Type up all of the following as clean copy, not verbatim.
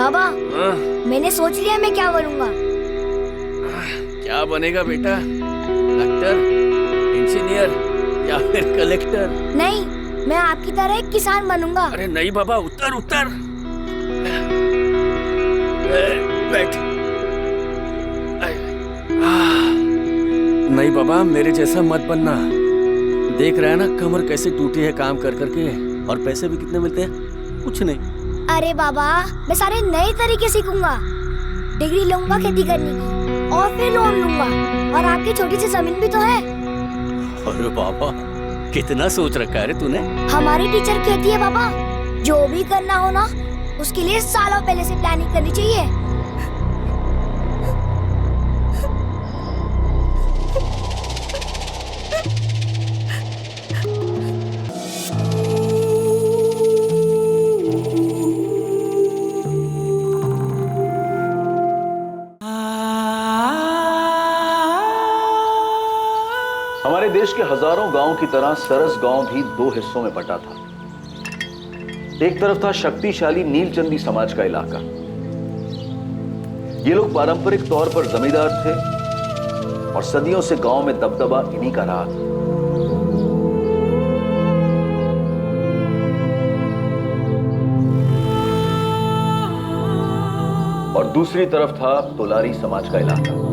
बाबा, हाँ? मैंने सोच लिया मैं क्या बनूंगा। क्या बनेगा बेटा? डॉक्टर, इंजीनियर या फिर कलेक्टर? नहीं, मैं आपकी तरह एक किसान बनूंगा। अरे नहीं बाबा, उतर उतर। बैठ। नहीं बाबा, मेरे जैसा मत बनना। देख रहा है ना कमर कैसे टूटी है काम कर करके, और पैसे भी कितने मिलते हैं? कुछ नहीं। अरे बाबा, मैं सारे नए तरीके सीखूंगा। डिग्री लूंगा खेती करने की, और फिर लोन लूंगा। और आपकी छोटी सी जमीन भी तो है। अरे बाबा, कितना सोच रखा है रे तूने। हमारी टीचर कहती है बाबा, जो भी करना हो ना, उसके लिए सालों पहले से प्लानिंग करनी चाहिए। हमारे देश के हजारों गांव की तरह सरस गांव भी दो हिस्सों में बटा था। एक तरफ था शक्तिशाली नीलचंदी समाज का इलाका। ये लोग पारंपरिक तौर पर जमींदार थे और सदियों से गांव में दबदबा इन्हीं का रहा था। और दूसरी तरफ था तोलारी समाज का इलाका।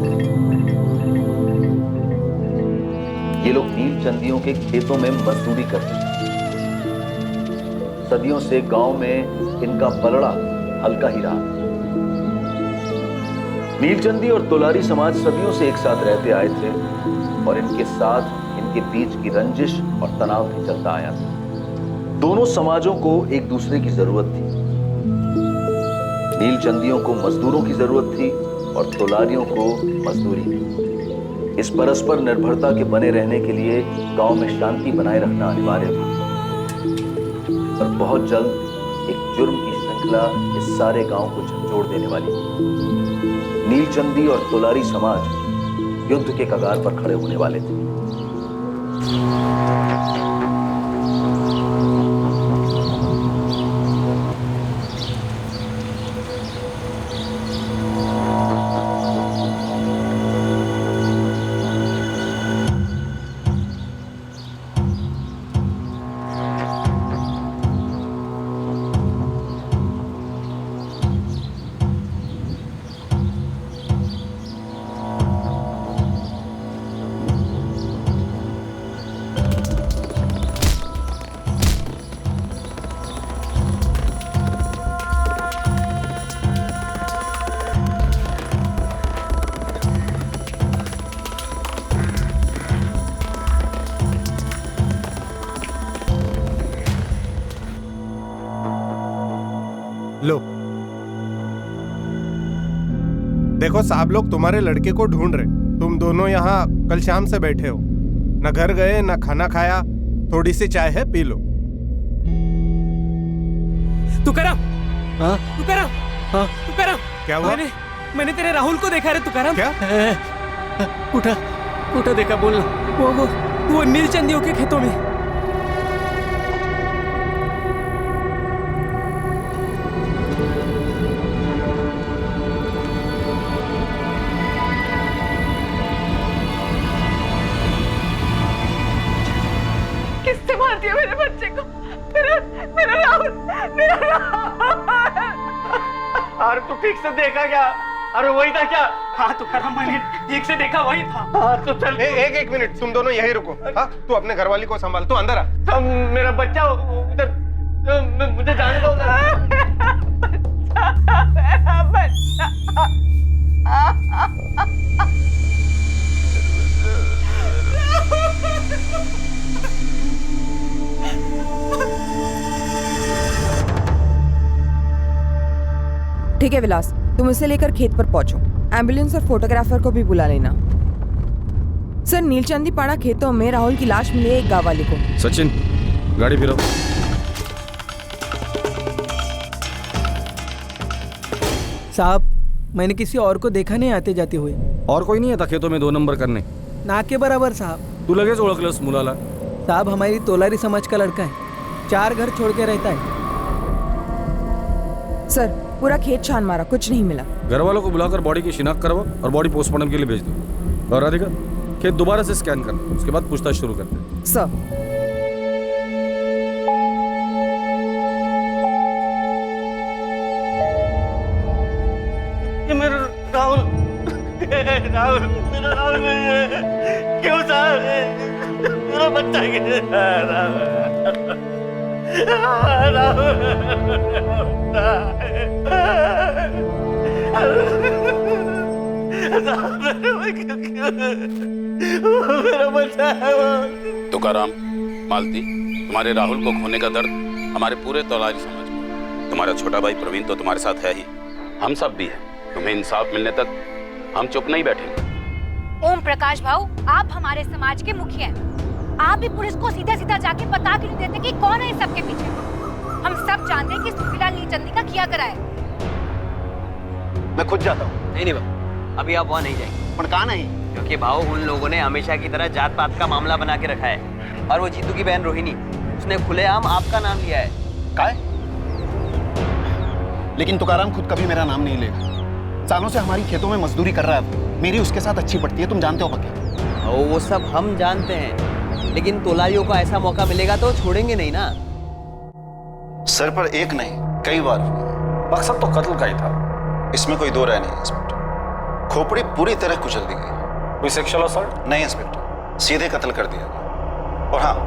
ये लोग नीलचंदियों के खेतों में मजदूरी करते थे। सदियों से गांव में इनका पलड़ा हल्का ही रहा। नीलचंदी और तोलारी समाज सदियों से एक साथ रहते आए थे और इनके साथ इनके बीच की रंजिश और तनाव भी चलता आया था। दोनों समाजों को एक दूसरे की जरूरत थी। नीलचंदियों को मजदूरों की जरूरत थी और तोलारियों को मजदूरी। इस परस्पर निर्भरता के बने रहने के लिए गांव में शांति बनाए रखना अनिवार्य था। पर बहुत जल्द एक जुर्म की श्रृंखला इस सारे गांव को झंझोड़ देने वाली। नीलचंदी और तोलारी समाज युद्ध के कगार पर खड़े होने वाले थे। लो, देखो साहब लोग तुम्हारे लड़के को ढूंढ रहे। तुम दोनों यहाँ कल शाम से बैठे हो, न घर गए न खाना खाया। थोड़ी सी चाय है, पी लो। तुकाराम, हाँ? तुकाराम, हाँ? क्या हुआ? मैंने तेरे राहुल को देखा रे तुकाराम। क्या? उठा उठा, देखा, बोलना। वो नीलचंदियों के खेतों में। किसने मार दिया मेरे बच्चे को? मेरा राहुल, मेरा राहुल। अरे तू ठीक से देखा क्या? अरे वही था क्या? हाँ तुकाराम, मैंने ठीक से देखा, वही था। हाँ तो चल। एक मिनट, तुम दोनों यही रुको। हाँ, तू अपने घरवाली को संभाल, तू अंदर आ। मेरा बच्चा उधर, मुझे जाने दो। मेरा बच्चा। ठीक है विलास, तुम इसे लेकर खेत पर पहुंचो। एम्बुलेंस और फोटोग्राफर को भी बुला लेना। सर, नीलचंदी पाड़ा खेतों में राहुल की लाश मिली है एक गांव वाले को। सचिन, गाड़ी फिरो। साहब, मैंने किसी और को देखा नहीं आते जाते हुए। और कोई नहीं था खेतों में 2 नंबर करने? ना के बराबर साहब। तू लगेच ओळखलंस मुलाला? साहब, हमारी तोलारी समाज का लड़का है, 4 घर छोड़ के रहता है। सर, पूरा खेत छान मारा, कुछ नहीं मिला। घर वालों को बुलाकर बॉडी की शिनाख्त करवाओ और बॉडी पोस्टमार्टम के लिए भेज दो। और राधिका, खेत दोबारा से स्कैन करना, उसके बाद पूछताछ शुरू करते हैं। सर, ये मेरा राहुल, राहुल, मेरा राहुल नहीं है। क्यों सर? मेरा बच्चा मेरा बच्चा है। तुकाराम, मालती, तुम्हारे राहुल को खोने का दर्द हमारे पूरे तौलारी समाज में। तुम्हारा छोटा भाई प्रवीण तो तुम्हारे साथ है ही, हम सब भी हैं। तुम्हें इंसाफ मिलने तक हम चुप नहीं बैठेंगे। ओम प्रकाश भाऊ, आप हमारे समाज के मुखिया हैं। आप भी पुलिस को सीधा सीधा जाके बता क्यों नहीं देते कि कौन है इस सबके पीछे? हम सब जानते हैं कि सुखीलाल नीलचंदी का किया करा है। मैं खुद जाता हूँ। नहीं भाऊ, अभी आप वहाँ नहीं जाएंगे। पर कहाँ नहीं? क्योंकि भाऊ उन लोगों ने हमेशा की तरह जात पात का मामला बना के रखा है। और वो जीतू की बहन रोहिणी, उसने खुलेआम आपका नाम लिया है। काय? लेकिन तुकाराम खुद कभी मेरा नाम नहीं लेगा। सालों से हमारी खेतों में मजदूरी कर रहा है, मेरी उसके साथ अच्छी पड़ती है, तुम जानते हो पक्के। वो सब हम जानते हैं, लेकिन तोलारियों को ऐसा मौका मिलेगा तो छोड़ेंगे नहीं ना। सर, पर एक नहीं कई बार मकसद तो कत्ल का ही था। इसमें कोई दो राय नहीं इंस्पेक्टर। खोपड़ी पूरी तरह कुचल दी गई। कोई सेक्सुअल असॉल्ट? नहीं इंस्पेक्टर, सीधे कत्ल कर दिया गया। और हाँ,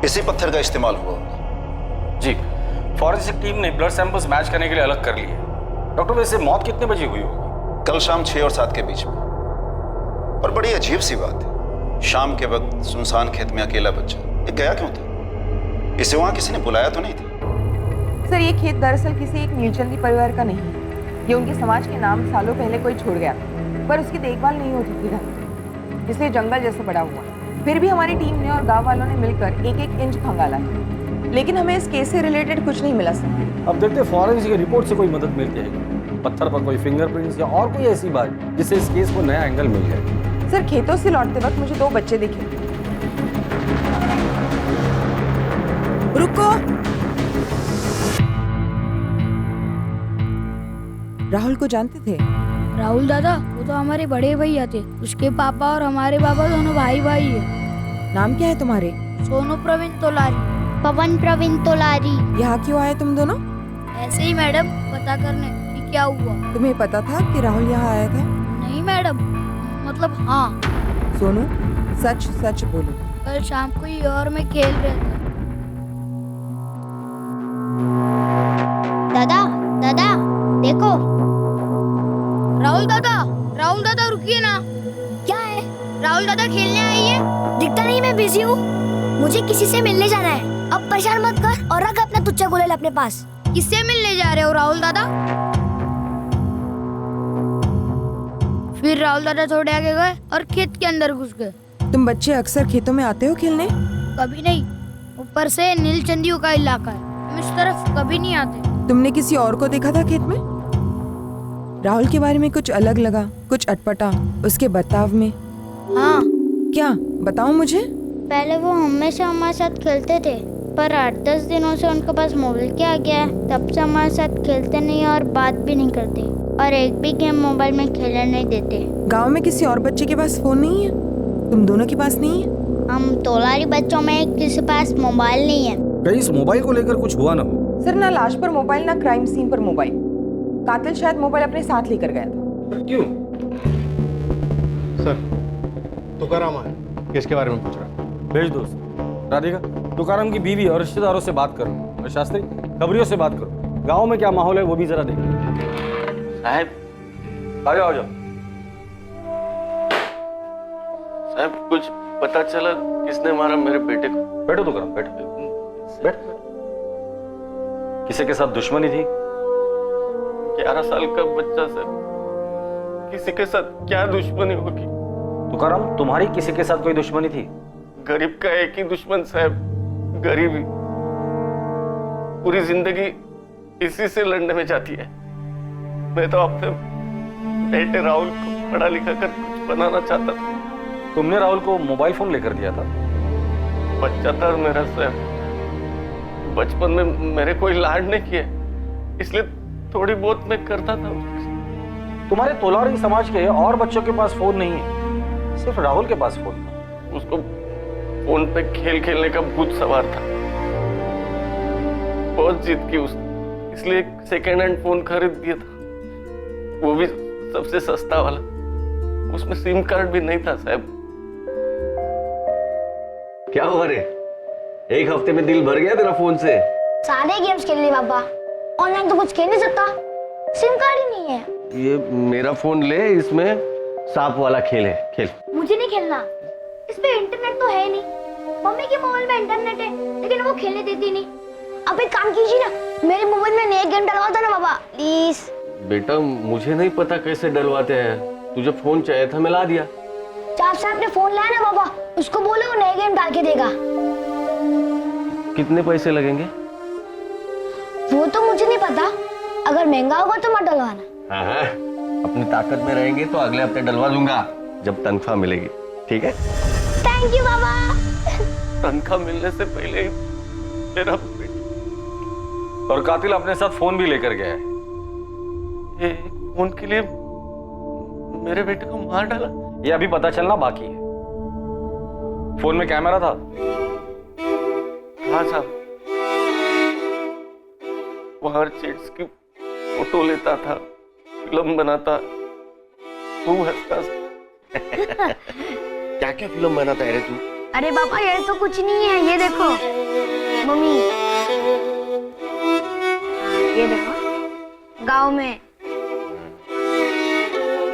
इसी पत्थर का इस्तेमाल हुआ होगा। जी, फॉरेंसिक टीम ने ब्लड सैंपल्स मैच करने के लिए अलग कर लिए। डॉक्टर, वैसे मौत कितने बजे हुई होगी? कल शाम 6 और 7 के बीच में। और बड़ी अजीब सी बात है, शाम के वक्त सुनसान खेत में अकेला बच्चा, ये गया क्यों था? इसे वहां किसी ने बुलाया तो नहीं था? सर, ये खेत दरअसल किसी एक नीलचंदी परिवार का नहीं है। ये उनके समाज के नाम सालों पहले कोई छोड़ गया, पर उसकी देखभाल नहीं होती थी ढंग से, इसलिए जंगल जैसे बड़ा हुआ। फिर भी हमारी टीम ने और गांव वालों ने मिलकर एक एक इंच खंगाला है, लेकिन हमें इस केस से रिलेटेड कुछ नहीं मिला सर। अब देखते हैं फॉरेंसिक रिपोर्ट से कोई मदद मिलती है, पत्थर पर कोई फिंगरप्रिंट्स या और कोई ऐसी बात जिससे इस केस को नया एंगल मिल जाए। सर, खेतों से लौटते वक्त मुझे 2 बच्चे दिखे। रुको, राहुल को जानते थे? राहुल दादा, वो तो हमारे बड़े भैया थे। उसके पापा और हमारे पापा दोनों भाई भाई है। नाम क्या है तुम्हारे? सोनू प्रवीण तोलारी। पवन प्रवीण तोलारी। यहाँ क्यों आए तुम दोनों? ऐसे ही मैडम, पता करने कि क्या हुआ। तुम्हें पता था कि राहुल यहाँ आया था? नहीं मैडम, मतलब हाँ। सोनू, सच सच बोलो। कल शाम को ही और में खेल रहे थे। दादा, दादा देखो। राहुल दादा रुकिए ना। क्या है? राहुल दादा खेलने आई है। दिखता नहीं मैं बिजी हूँ, मुझे किसी से मिलने जाना है। अब परेशान मत कर और रख अपना तुच्चा गुलेल अपने पास। किससे मिलने जा रहे हो राहुल दादा? फिर राहुल दादा थोड़े आगे गए और खेत के अंदर घुस गए। तुम बच्चे अक्सर खेतों में आते हो खेलने? कभी नहीं, ऊपर से नीलचंदियों का इलाका है, हम इस तरफ कभी नहीं आते। तुमने किसी और को देखा था खेत में? राहुल के बारे में कुछ अलग लगा, कुछ अटपटा उसके बर्ताव में? हाँ। क्या, बताओ मुझे। पहले वो हमेशा हमारे साथ खेलते थे, पर 8-10 दिनों से उनके पास मोबाइल क्या आ गया है, तब से हमारे साथ खेलते नहीं और बात भी नहीं करते, और एक भी गेम मोबाइल में खेलने नहीं देते। गांव में किसी और बच्चे के पास फोन नहीं है? तुम दोनों के पास नहीं है? हम तोलारी बच्चों में किसी पास मोबाइल नहीं है। कहीं इस मोबाइल को लेकर कुछ हुआ ना हो? सर, ना लाश पर मोबाइल, ना क्राइम सीन पर मोबाइल। कातिल शायद मोबाइल अपने साथ लेकर गया था। क्यों? सर, तुकाराम है, केस के बारे में पूछ रहा। भेज दो। राधिका, तुकाराम की बीवी और रिश्तेदारों से बात करो, और शास्त्री, खबरियों से बात करो। गांव में क्या माहौल है वो भी जरा देखो। साहब, आ जाओ। साहब, कुछ पता चला किसने मारा मेरे बेटे को? बैठो तुकाराम, बैठो। बैठ। किसी के साथ दुश्मनी थी? 11 साल का बच्चा सर, किसी के साथ क्या दुश्मनी होगी? तुकाराम, तुम्हारी किसी के साथ कोई दुश्मनी थी? गरीब का एक ही दुश्मन साहब, गरीबी। पूरी जिंदगी इसी से लड़ने में जाती है। मैं तो अपने बेटे राहुल को पढ़ा लिखा कर कुछ बनाना चाहता था। तुमने राहुल को मोबाइल फोन लेकर दिया था? बच्चा था मेरा साहब, बचपन में मेरे कोई लाड नहीं किए। इसलिए थोड़ी बहुत मैं करता था। तुम्हारे तोलारी समाज के और बच्चों के पास फोन नहीं है, सिर्फ राहुल के पास फोन था। उसको फोन पे खेल खेलने का भूत सवार था। बहुत जिद की उसने, इसलिए एक सेकेंड हैंड फोन खरीद दिया था, वो भी सबसे सस्ता वाला। उसमें सिम कार्ड भी नहीं था साहब। क्या हुआ रे, एक हफ्ते में दिल भर गया तेरा फोन से? सारे गेम्स खेल लिए पापा, ऑनलाइन तो कुछ खेल नहीं सकता, सिम कार्ड ही नहीं है। ये मेरा फोन ले, इसमें सांप वाला खेल है, खेल। मुझे नहीं खेलना, इस पे इंटरनेट तो है नहीं। मम्मी के मोबाइल में इंटरनेट है, लेकिन वो खेलने देती नहीं। अब एक काम कीजिए ना, मेरे मोबाइल में नए गेम डलवा दो ना पापा, प्लीज। बेटा मुझे नहीं पता कैसे डलवाते हैं, तुझे फोन चाहिए था, मैं ला दिया। चाप से आपने फोन लाया ना पापा, उसको बोलो वो नए गेम डाल के देगा। कितने पैसे लगेंगे? वो तो मुझे नहीं पता, अगर महंगा होगा तो मत डलवाना। हाँ, अपनी ताकत में रहेंगे तो अगले हफ्ते डलवा दूंगा, जब तनख्वाह मिलेगी, ठीक है? थैंक यू बाबा। तनख्वाह मिलने से पहले मेरा और कातिल अपने साथ फोन भी लेकर गया है। ये फोन के लिए मेरे बेटे को मार डाला? ये अभी पता चलना बाकी है। फोन में कैमरा था? हाँ साहब, वहां चैट्स की फोटो लेता था, फिल्म बनाता, खूब हंसता। क्या क्या फिल्म बनाता है रे तू? अरे पापा ये तो कुछ नहीं है, ये देखो मम्मी, ये देखो गांव में,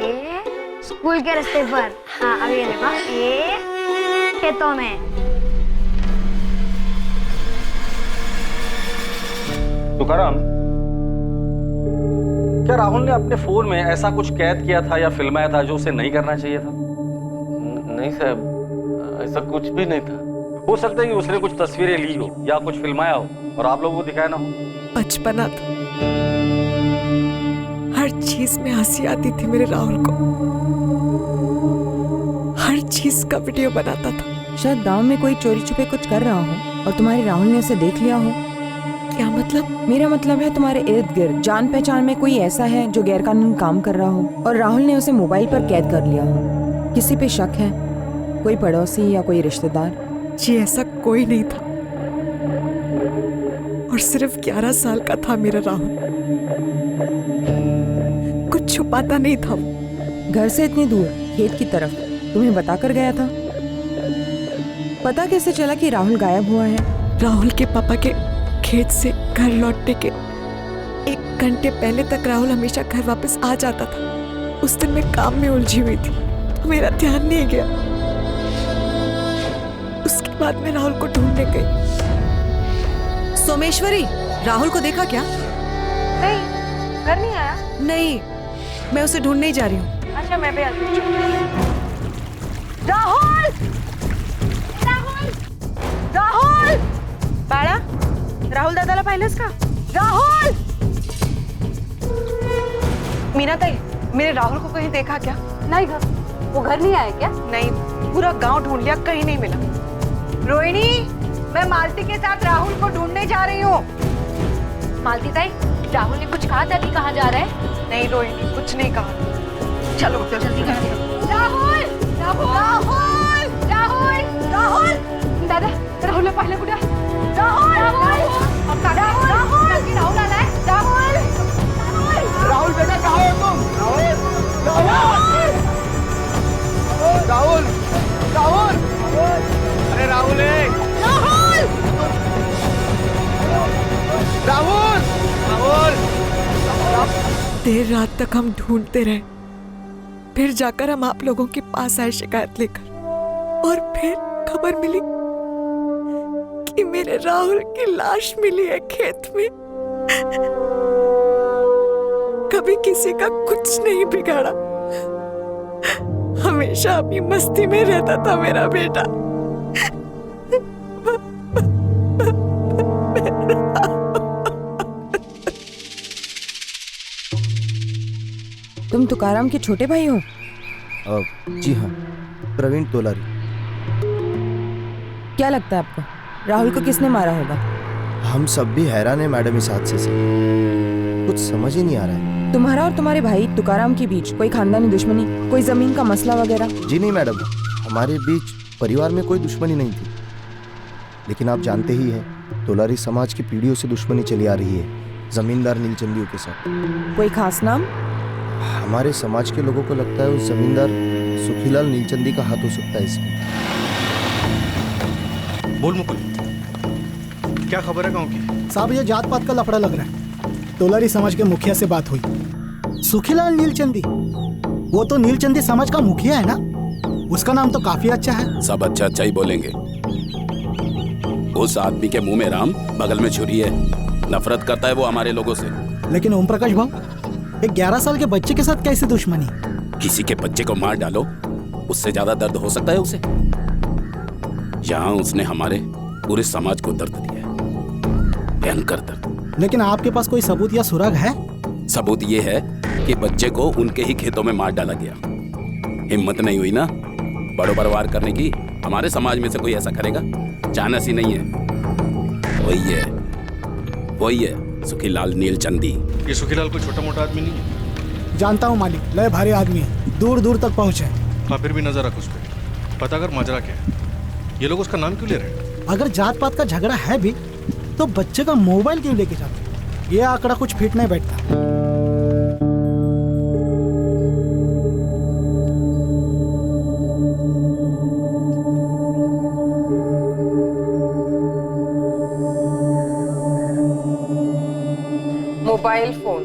ये स्कूल के रास्ते पर, हाँ अब ये देखो ये खेतों में। तुकाराम, क्या राहुल ने अपने फोन में ऐसा कुछ कैद किया था या फिल्माया था जो उसे नहीं करना चाहिए था? नहीं साहब, ऐसा कुछ भी नहीं था। हो सकता है कि उसने कुछ तस्वीरें ली हो या कुछ फिल्माया हो और आप लोगों को दिखाया ना हो। बचपना था, हर चीज में हंसी आती थी मेरे राहुल को, हर चीज का वीडियो बनाता था। शायद गांव में कोई चोरी छुपे कुछ कर रहा हो और तुम्हारे राहुल ने उसे देख लिया हो। क्या मतलब? मेरा मतलब है तुम्हारे इर्द गिर्द जान पहचान में कोई ऐसा है जो गैरकानूनी काम कर रहा हो और राहुल ने उसे मोबाइल पर कैद कर लिया हो। किसी पे शक है? कोई पड़ोसी या कोई रिश्तेदार? जी ऐसा कोई नहीं था, और सिर्फ 11 साल का था मेरा राहुल, कुछ छुपाता नहीं था। घर से इतनी दूर खेत की तरफ तुम्हें बता कर गया था? पता कैसे चला कि राहुल गायब हुआ है? राहुल के पापा के खेत से घर लौटने के 1 घंटे पहले तक राहुल हमेशा घर वापस आ जाता था। उस दिन मैं काम में उलझी हुई थी तो मेरा ध्यान नहीं गया। उसके बाद मैं राहुल को ढूंढने गई। सोमेश्वरी, राहुल को देखा क्या? नहीं, घर नहीं आया। नहीं, मैं उसे ढूंढने ही जा रही हूँ। अच्छा मैं भी आती हूँ। राहुल! राहुल! राहुल! बाळा, राहुल दादाला पाहिलंस का? राहुल! मीना ताई, मेरे राहुल को कहीं देखा क्या? नहीं घर, वो घर नहीं आया क्या? नहीं, पूरा गांव ढूंढ लिया, कहीं नहीं मिला। रोहिणी, मैं मालती के साथ राहुल को ढूंढने जा रही हूँ। मालती ताई, राहुल ने कुछ कहा था कि कहाँ जा रहा है? नहीं रोहिणी, कुछ नहीं कहा। चलो जल्दी करो। राहुल! राहुल! राहुल! राहुल! दादा, राहुलला पाहिलं कुठे? राहुल! राहुल! राहुल! राहुल आलाय? राहुल! राहुल बेटा कहाँ हो तुम? राहुल! राहुल! राहुल! अरे राहुल है! राहुल! राहुल! राहुल! देर रात तक हम ढूंढते रहे, फिर जाकर हम आप लोगों के पास आए शिकायत लेकर, और फिर खबर मिली कि मेरे राहुल की लाश मिली है खेत में। कभी किसी का कुछ नहीं बिगाड़ा, हमेशा अपनी मस्ती में रहता था मेरा बेटा। तुम तुकाराम के छोटे भाई हो? जी हाँ, प्रवीण तोलारी। क्या लगता है आपको राहुल को किसने मारा होगा? हम सब भी हैरान हैं मैडम इस हादसे से। कुछ समझ ही नहीं आ रहा है। तुम्हारा और तुम्हारे भाई तुकाराम के बीच कोई खानदानी दुश्मनी, कोई जमीन का मसला वगैरह? जी नहीं मैडम, हमारे बीच परिवार में कोई दुश्मनी नहीं थी, लेकिन आप जानते ही हैं तोलारी समाज की पीढ़ियों से दुश्मनी चली आ रही है जमींदार नीलचंदियों के साथ। कोई खास नाम? हमारे समाज के लोगों को लगता है उस जमींदार सुखीलाल नीलचंदी का हाथ हो सकता है इसमें। बोल मुकुल, क्या खबर है गांव की? साहब ये जात पात का लफड़ा लग रहा है। तोलारी समाज के मुखिया से बात हुई। सुखीलाल नीलचंदी, वो तो नीलचंदी समाज का मुखिया है ना? उसका नाम तो काफी अच्छा है। सब अच्छा अच्छा ही बोलेंगे। उस आदमी के मुंह में राम, बगल में छुरी है। नफरत करता है वो हमारे लोगों से। लेकिन ओम प्रकाश भाऊ, एक 11 साल के बच्चे के साथ कैसी दुश्मनी? किसी के बच्चे को मार डालो, उससे ज्यादा दर्द हो सकता है उसे? यहाँ उसने हमारे पूरे समाज को दर्द दिया है, भयंकर दर्द। लेकिन आपके पास कोई सबूत या सुराग है? सबूत ये है कि बच्चे को उनके ही खेतों में मार डाला गया। हिम्मत नहीं हुई ना बड़ो बरवार करने की? हमारे समाज में से कोई ऐसा करेगा? चानस ही नहीं है। वही है सुखीलाल नीलचंदी। ये सुखीलाल कोई छोटा मोटा आदमी नहीं है। जानता हूँ मालिक, लय भारी आदमी है, दूर दूर तक पहुँचे। हाँ, फिर भी नजर रख उस पर, पता कर माजरा क्या है। ये लोग उसका नाम क्यों ले रहे हैं? अगर जात पात का झगड़ा है भी तो बच्चे का मोबाइल क्यों लेके जाते? ये आंकड़ा कुछ फिट नहीं बैठता। मोबाइल फोन,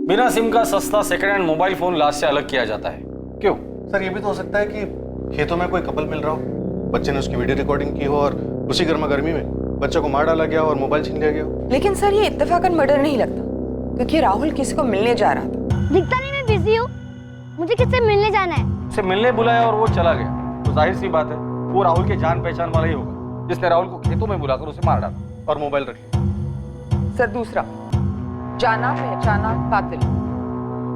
बिना सिम का सस्ता सेकंड हैंड मोबाइल फोन लाश से अलग किया जाता है। क्यों? सर, ये भी तो हो सकता है कि खेतों में कोई कपल मिल रहा हो, बच्चे ने उसकी वीडियो रिकॉर्डिंग की हो और उसी गर्मा गर्मी में बच्चे को मार डाला गया और मोबाइल छीन लिया गया हो। लेकिन सर ये इत्तेफाकन मर्डर नहीं लगता, क्योंकि राहुल किसी को मिलने जा रहा था। दिखता नहीं, मैं बिजी हूँ। मुझे किससे मिलने जाना है? उसे मिलने बुलाया और वो चला गया, तो जाहिर सी बात है वो राहुल के जान पहचान वाला ही होगा जिसने राहुल को खेतों में बुलाकर उसे मार डाला और मोबाइल रख लिया। सर दूसरा, जाना पहचाना कातिल।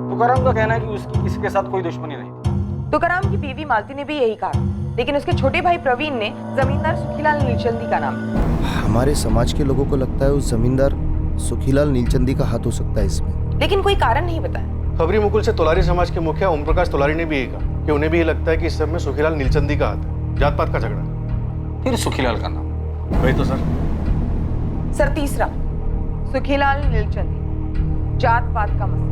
तुकाराम का कहना है कि उसकी किसी के साथ कोई दुश्मनी नहीं थी। तुकाराम की बीवी मालती ने भी यही कहा, लेकिन उसके छोटे भाई प्रवीण ने जमींदार सुखीलाल नीलचंदी का नाम लिया। हमारे समाज के लोगों को लगता है उस जमींदार सुखीलाल नीलचंदी का हाथ हो सकता है इसमें, लेकिन कोई कारण नहीं बताया। खबरी मुकुल से तोलारी समाज के मुखिया ओम प्रकाश तोलारी ने भी यही कहा कि उन्हें भी ये लगता है कि इस सब में सुखीलाल नीलचंदी का हाथ है। जात पात का झगड़ा। फिर सुखीलाल का नाम? वही तो सर। सर तीसरा, सुखीलाल नीलचंदी, जात पात का मसला।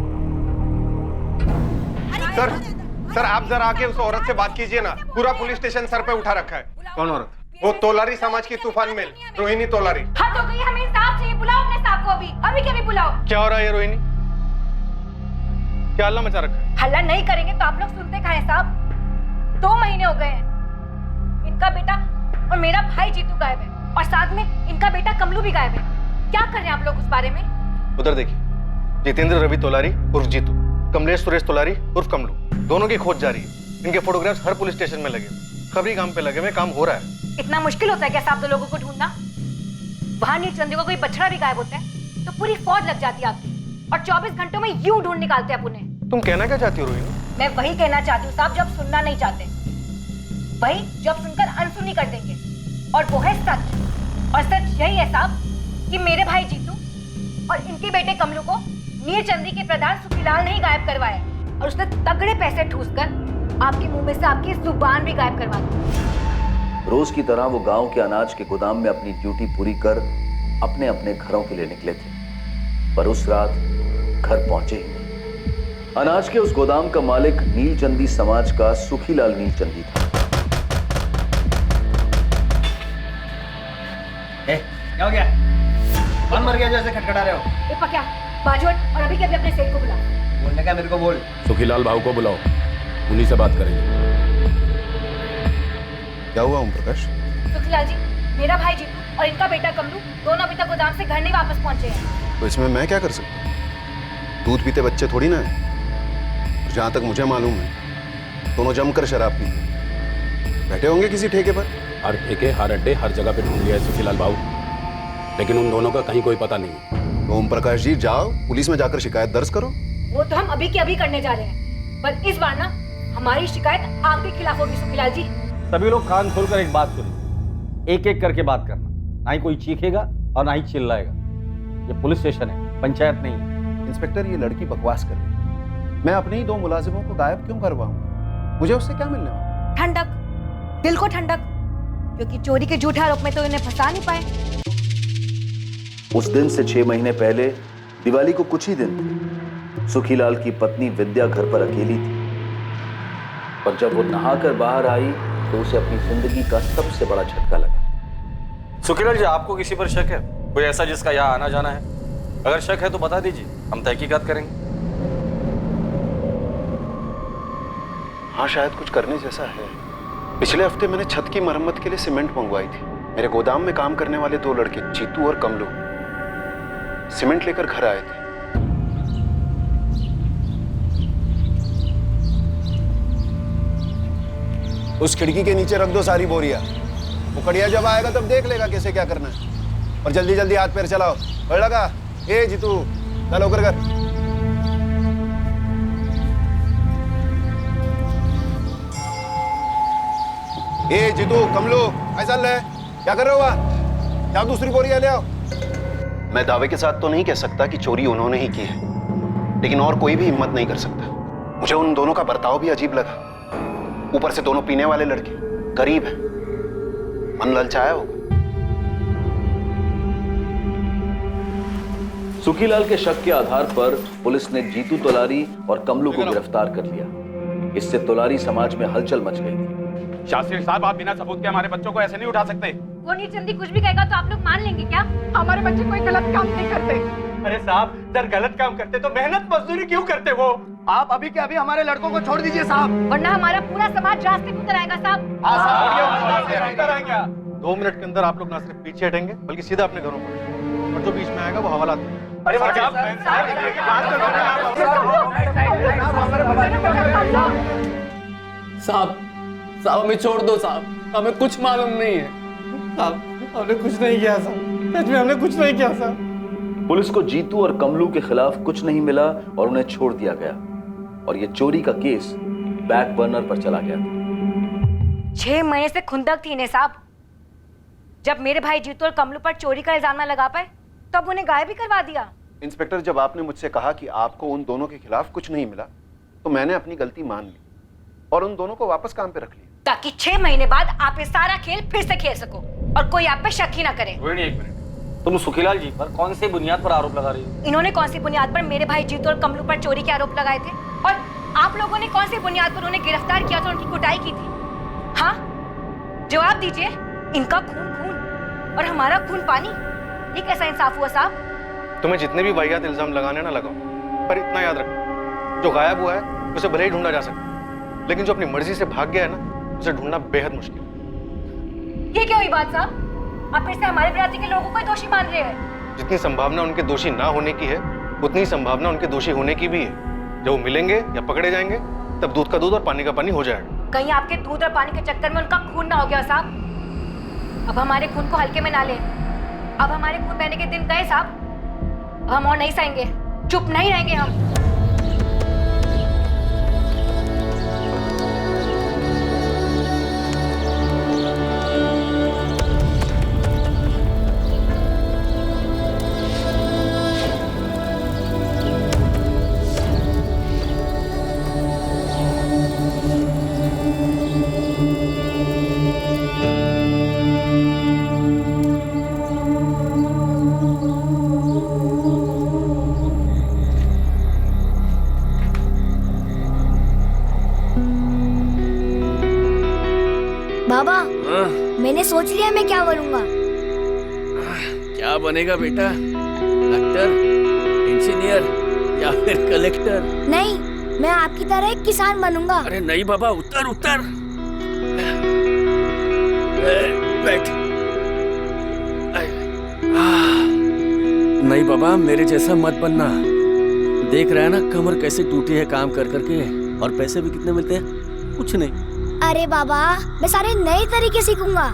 सर आप जरा आके उस औरत से बात कीजिए ना, पूरा पुलिस स्टेशन सर पे उठा रखा है। कौन औरत? वो तोलारी समाज की तूफान मेल रोहिणी तोलारी। हद हो गई, हमें इंसाफ चाहिए। बुलाओ अपने साहब को अभी के भी बुलाओ। क्या हो रहा है रोहिणी? क्या हल्ला मचा रखा है? हल्ला नहीं करेंगे तो आप लोग सुनते कहाँ हैं साहब? 2 महीने हो गए हैं, इनका बेटा और मेरा भाई जीतू गायब है, और साथ में इनका बेटा कमलू भी गायब है। क्या कर रहे हैं आप लोग उस बारे में? उधर देखिए, जितेंद्र रवि तोलारी उर्फ जीतू, कमलेश सुरेश तोलारी उर्फ कमलू, दोनों की खोज जारी है। इनके फोटोग्राफ्स हर पुलिस स्टेशन में लगे, खबरी काम पे लगे हुए, काम हो रहा है। इतना मुश्किल होता है क्या साहब 2 लोगों को ढूंढना? वहां नीलचंदी को कोई बछड़ा भी गायब होता है तो पूरी फौज लग जाती है आपकी, और 24 घंटों में यूं ढूंढ निकालते हैं उन्हें। तुम कहना क्या चाहती हो रोहिणी? मैं वही कहना चाहती हूँ साहब जो आप सुनना नहीं चाहते, वही जो आप सुनकर अनसुनी कर देंगे, और वो है सच। और सच यही है साहब कि मेरे भाई जीतू और इनके बेटे कमलू को नीलचंदी के प्रधान सुखीलाल ने ही गायब करवाया, और उसने तगड़े पैसे ठूसकर आपके मुंह में से आपकी जुबान भी गायब करवा दी। रोज की तरह वो गांव के अनाज के गोदाम में अपनी ड्यूटी पूरी कर अपने अपने घरों के लिए निकले थे, पर उस रात घर पहुंचे ही नहीं। अनाज के उस गोदाम का मालिक नीलचंदी समाज का सुखीलाल नीलचंदी था। क्या हो गया? कौन मर गया जैसे खटखटा रहे हो? ए पक्या, बाजू हट और अभी के अभी अपने सेठ को बुला। बोलने का मेरे को बोल। सुखीलाल भाऊ को बुलाओ, उन्हीं से बात करेंगे। क्या हुआ ओम प्रकाश? सुखीलाल जी, मेरा भाई जीतू और इनका बेटा कमलू दोनों अभी तक गोदाम से घर नहीं वापस पहुंचे हैं। तो इसमें मैं क्या कर सकता हूँ? दूध पीते बच्चे थोड़ी ना है। जहाँ तक मुझे मालूम है दोनों जमकर शराब पी बैठे होंगे किसी ठेके पर। हर ठेके, हर अड्डे, हर जगह पे ढूंढ लिया है सुखीलाल भाऊ, लेकिन उन दोनों का कहीं कोई पता नहीं। तो ओम प्रकाश जी जाओ पुलिस में जाकर शिकायत दर्ज करो। वो तो हम अभी के अभी करने जा रहे हैं, पर इस बार ना हमारी शिकायत आपके खिलाफ होगी सुखीलाल जी। सभी लोग कान खोलकर एक बात सुनिए, एक एक करके बात करना, ना ही कोई चीखेगा और ना ही चिल्लाएगा। ये पुलिस स्टेशन है, पंचायत नहीं है। इंस्पेक्टर, ये लड़की बकवास कर रही है। मैं अपने ही 2 मुलाजिमों को गायब क्यों करवाऊं? मुझे उससे क्या मिलने वाला? ठंडक, दिल को ठंडक, क्योंकि चोरी के झूठे आरोप में तो इन्हें फंसा नहीं पाए। उस दिन से 6 महीने पहले दिवाली को कुछ ही दिन थे। सुखीलाल की पत्नी विद्या घर पर अकेली थी, और जब वो नहाकर बाहर आई तो उसे अपनी जिंदगी का सबसे बड़ा झटका लगा। सुखीलाल जी, आपको किसी पर शक है? कोई ऐसा जिसका यहाँ आना जाना है? अगर शक है तो बता दीजिए, हम तहकीकात करेंगे। हाँ, शायद कुछ करने जैसा है। पिछले हफ्ते मैंने छत की मरम्मत के लिए सीमेंट मंगवाई थी। मेरे गोदाम में काम करने वाले 2 लड़के जीतू और कमलू सीमेंट लेकर घर आए थे। उस खिड़की के नीचे रख दो सारी बोरियां। वो कड़िया जब आएगा तब देख लेगा कैसे क्या करना है। और जल्दी जल्दी हाथ पैर चलाओ। बढ़ लगा। ए जीतू, चलो होकर कर। ए जीतू, कमलो, ऐसा ले, क्या कर रहे हो वहां? जाओ दूसरी बोरियां ले आओ। मैं दावे के साथ तो नहीं कह सकता कि चोरी उन्होंने ही की है, लेकिन और कोई भी हिम्मत नहीं कर सकता। मुझे उन दोनों का बर्ताव भी अजीब लगा। ऊपर से दोनों पीने वाले लड़के, गरीब हैं, मन ललचाया होगा। सुखीलाल के शक के आधार पर पुलिस ने जीतू तोलारी और कमलू को गिरफ्तार कर लिया। इससे तोलारी समाज में हलचल मच गई थी। शास्त्री साहब, आप बिना सबूत के हमारे बच्चों को ऐसे नहीं उठा सकते। वो नीलचंदी कुछ भी कहेगा तो आप लोग मान लेंगे क्या? हमारे बच्चे कोई गलत काम नहीं करते। अरे साहब, अगर गलत काम करते तो मेहनत मजदूरी क्यों करते वो? आप अभी के अभी हमारे लड़कों को छोड़ दीजिए साहब, वरना हमारा पूरा समाज रास्ते में उतर आएगा साहब। 2 मिनट के अंदर आप लोग ना सिर्फ पीछे हटेंगे बल्कि सीधा अपने घरों पर, और जो बीच में आएगा वो हवाला देगा। साहब, हमें छोड़ दो साहब, हमें कुछ मालूम नहीं है साहब, हमने कुछ नहीं किया साहब, सच में हमने कुछ नहीं किया साहब। पुलिस को जीतू और कमलू के खिलाफ कुछ नहीं मिला और उन्हें छोड़ दिया गया, और ये चोरी का केस बैक बर्नर पर चला गया। 6 महीने से खुंदक थी इन्हें साहब। जब मेरे भाई जीतू और कमलू पर चोरी का इल्जाम न लगा पाए तब उन्हें गायब भी करवा दिया। इंस्पेक्टर, जब आपने मुझसे कहा कि आपको उन दोनों के खिलाफ कुछ नहीं मिला तो मैंने अपनी गलती मान ली और उन दोनों को वापस काम पे रख लिया, ताकि 6 महीने बाद आप ये सारा खेल फिर से खेल सको और कोई आप पे शक ही ना करे। रोहिणी, 1 मिनट। तुम सुखीलाल जी पर कौन सी बुनियाद पर आरोप लगा रही हो? इन्होंने कौन सी बुनियाद पर मेरे भाई जीतू और कमलू पर चोरी के आरोप लगाए थे, और आप लोगों ने कौन सी बुनियाद पर उन्हें गिरफ्तार किया था, उनकी कुटाई की थी? हाँ, जवाब दीजिए। इनका खून खून और हमारा खून पानी, ये कैसा इंसाफ हुआ साहब? तुम्हें जितने भी वाहियात इल्जाम लगाने ना लगाओ, पर इतना याद रखो, जो गायब हुआ है उसे भले ही ढूंढा जा सकता, लेकिन जो अपनी मर्जी से भाग गया है ना, उसे ढूंढना बेहद मुश्किल है। ये क्या हुई बात साहब? आप फिर से हमारे बिरादरी के लोगों को दोषी मान रहे हैं। जितनी संभावना उनके दोषी ना होने की है, उतनी ही संभावना उनके दोषी होने की भी है। जब वो मिलेंगे या पकड़े जाएंगे तब दूध का दूध और पानी का पानी हो जाएगा। कहीं आपके दूध और पानी के चक्कर में उनका खून ना हो गया साहब। अब हमारे खून को हल्के में ना ले। अब हमारे खून बहने के दिन गए साहब। अब हम और नहीं सहेंगे, चुप नहीं रहेंगे हम। बाबा, मैंने सोच लिया मैं क्या बनूंगा। क्या बनेगा बेटा? डॉक्टर, इंजीनियर या फिर कलेक्टर? नहीं, मैं आपकी तरह एक किसान बनूंगा। अरे नहीं बाबा, उतर उतर। बैठ। नहीं बाबा, मेरे जैसा मत बनना। देख रहा है ना कमर कैसे टूटी है काम कर करके, और पैसे भी कितने मिलते हैं? कुछ नहीं। अरे बाबा, मैं सारे नए तरीके सीखूंगा।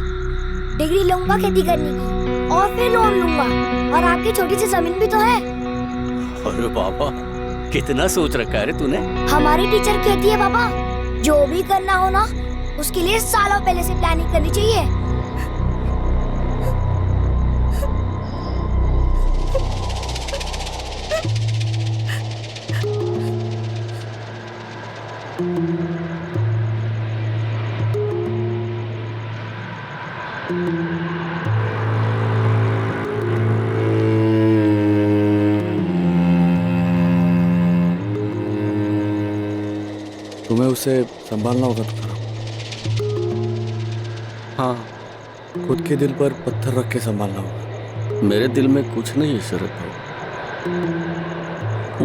डिग्री लूंगा खेती करने की, और फिर लोन लूंगा, और आपकी छोटी सी जमीन भी तो है। अरे बाबा, कितना सोच रखा है रे तूने। हमारी टीचर कहती है बाबा, जो भी करना हो ना उसके लिए सालों पहले से प्लानिंग करनी चाहिए। तुम्हें उसे संभालना होगा तुकाराम। हाँ, खुद के दिल पर पत्थर रख के संभालना होगा। मेरे दिल में कुछ नहीं है शरद भाई,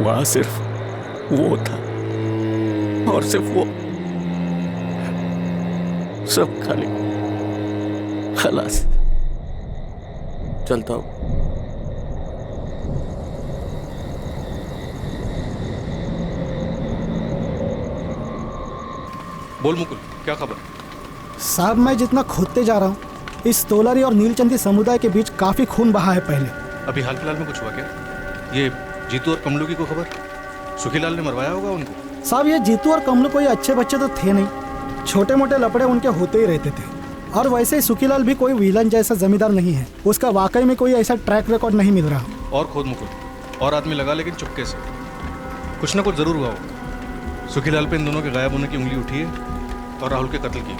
वहां सिर्फ वो था और सिर्फ वो, सब खाली। खलास, चलता हूं। बोल मुकुल, क्या खबर? साहब मैं जितना खोदते जा रहा हूँ इस तोलारी और नीलचंदी समुदाय के बीच काफी खून बहा है पहले। अभी हाल फिलहाल में कुछ हुआ क्या? ये जीतू और कमलू की को खबर? सुखीलाल ने मरवाया होगा उनको। साहब ये जीतू और कमलू कोई अच्छे बच्चे तो थे नहीं, छोटे मोटे लपड़े उनके होते ही रहते थे। और वैसे ही सुखीलाल भी कोई विलन जैसा जमींदार नहीं है, उसका वाकई में कोई ऐसा ट्रैक रिकॉर्ड नहीं मिल रहा। और खोद मुकुल, और आदमी लगा, लेकिन चुपके से। कुछ ना कुछ जरूर हुआ होगा। सुखीलाल पे इन दोनों के गायब होने की उंगली उठी है और राहुल के कत्ल की।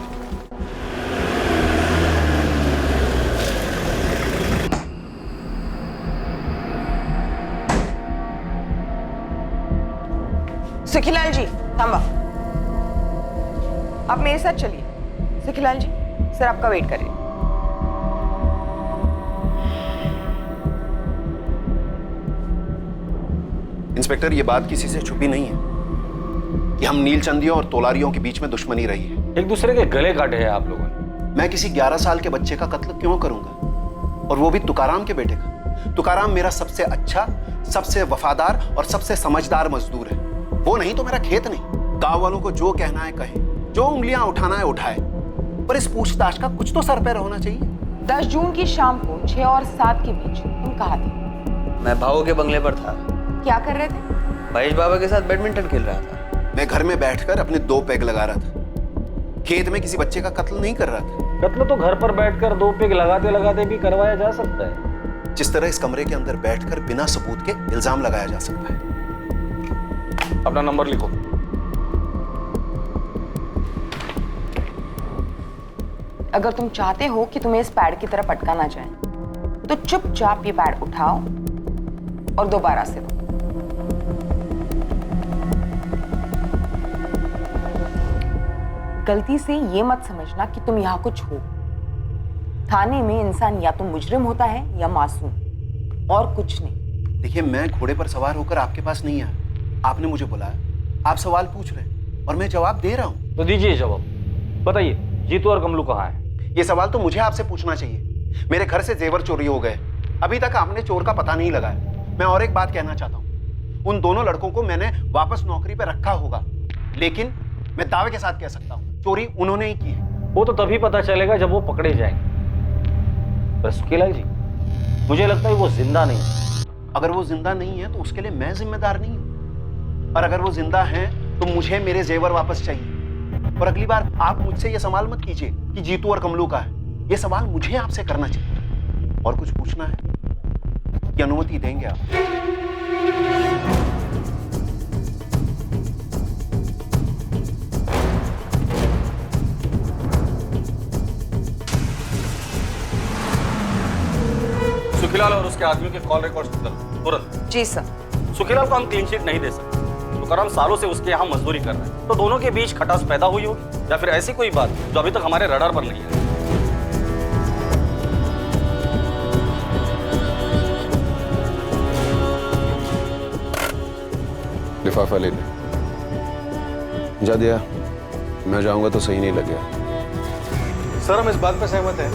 सुखीलाल जी थामा, आप मेरे साथ चलिए। सुखीलाल जी, सर आपका वेट कर रहे हैं। इंस्पेक्टर, ये बात किसी से छुपी नहीं है कि हम नीलचंदियों और तोलारियों के बीच में दुश्मनी रही है। एक दूसरे के गले काटे हैं आप लोगों ने। मैं किसी 11 साल के बच्चे का कत्ल क्यों करूंगा, और वो भी तुकाराम के बेटे का। तुकाराम मेरा सबसे अच्छा, सबसे वफादार और सबसे समझदार मजदूर है। वो नहीं तो मेरा खेत नहीं। गांव वालों को जो कहना है कहे, जो उंगलियां उठाना है उठाए, पर इस पूछताछ का कुछ तो सर पैर होना चाहिए। 10 जून की शाम को 6 और 7 के बीच तुम कहाँ थे? मैं भाऊ के बंगले पर था। क्या कर रहे थे? महेश बाबा के साथ बैडमिंटन खेल रहा था। मैं घर में बैठकर अपने 2 पेग लगा रहा था। खेत में किसी बच्चे का कत्ल नहीं कर रहा था। कत्ल तो घर पर बैठकर 2 पेग लगाते लगाते भी करवाया जा सकता है। जिस तरह इस कमरे के अंदर बैठकर बिना सबूत के इल्जाम लगाया जा सकता है। अपना नंबर लिखो। अगर तुम चाहते हो कि तुम्हें इस पैड की तरफ अटका ना जाए, तो चुपचाप ये पैड उठाओ और दोबारा से दो। गलती से ये मत समझना कि तुम यहाँ कुछ हो। थाने में इंसान या तो मुजरिम होता है या मासूम, और कुछ नहीं। देखिए, मैं घोड़े पर सवार होकर आपके पास नहीं आया। आपने मुझे बुलाया, आप सवाल पूछ रहे हैं और मैं जवाब दे रहा हूँ। तो दीजिए जवाब। बताइए, जीतू और कमलू कहाँ हैं? ये सवाल तो मुझे आपसे पूछना चाहिए। मेरे घर से जेवर चोरी हो गए, अभी तक आपने चोर का पता नहीं लगाया। मैं और एक बात कहना चाहता हूँ, उन दोनों लड़कों को मैंने वापस नौकरी पर रखा होगा, लेकिन मैं दावे के साथ कह सकता हूँ चोरी उन्होंने ही की है। वो तो तभी पता चलेगा जब वो पकड़े जाएंगे। पर सुखीलाल जी, मुझे लगता है वो जिंदा नहीं है। अगर वो जिंदा नहीं है तो उसके लिए मैं जिम्मेदार नहीं हूँ, और अगर वो जिंदा है तो मुझे मेरे जेवर वापस चाहिए। और अगली बार आप मुझसे ये सवाल मत कीजिए कि जीतू और कमलू का है। ये सवाल मुझे आपसे करना चाहिए। और कुछ पूछना है कि अनुमति देंगे आप? सुखीलाल और उसके आदमियों के कॉल रिकॉर्ड्स निकालो तुरंत। जी सर। सुखीलाल को हम क्लीन चिट नहीं दे सकते। तुकाराम सालों से उसके यहाँ मजदूरी कर रहे हैं, तो दोनों के बीच खटास पैदा हुई होगी, या फिर ऐसी कोई बात जो अभी तक हमारे रडार पर नहीं है। लिफाफा ले ले। जा दिया। मैं जाऊंगा तो सही नहीं लगेगा। सर, हम इस बात पर सहमत हैं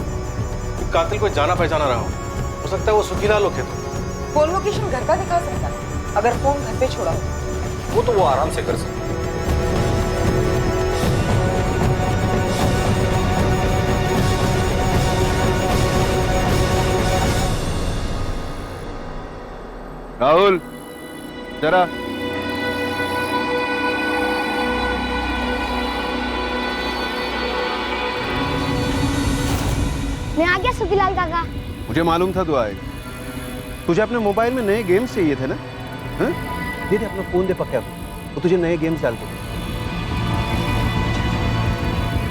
कि कातिल कोई जाना पहचाना रहा हो सकता है वो सुखीलाल हो। फोन लोकेशन घर का दिखा सकता है, अगर फोन घर पे छोड़ा हो। वो तो वो आराम से कर सकते। राहुल, जरा। मैं आ गया सुखीलाल काका। मुझे मालूम था तू आएगा। तुझे अपने मोबाइल में नए गेम्स चाहिए थे ना? हाँ? दे अपना फोन दे पक्का को, वो तुझे नए गेम्स डाल के।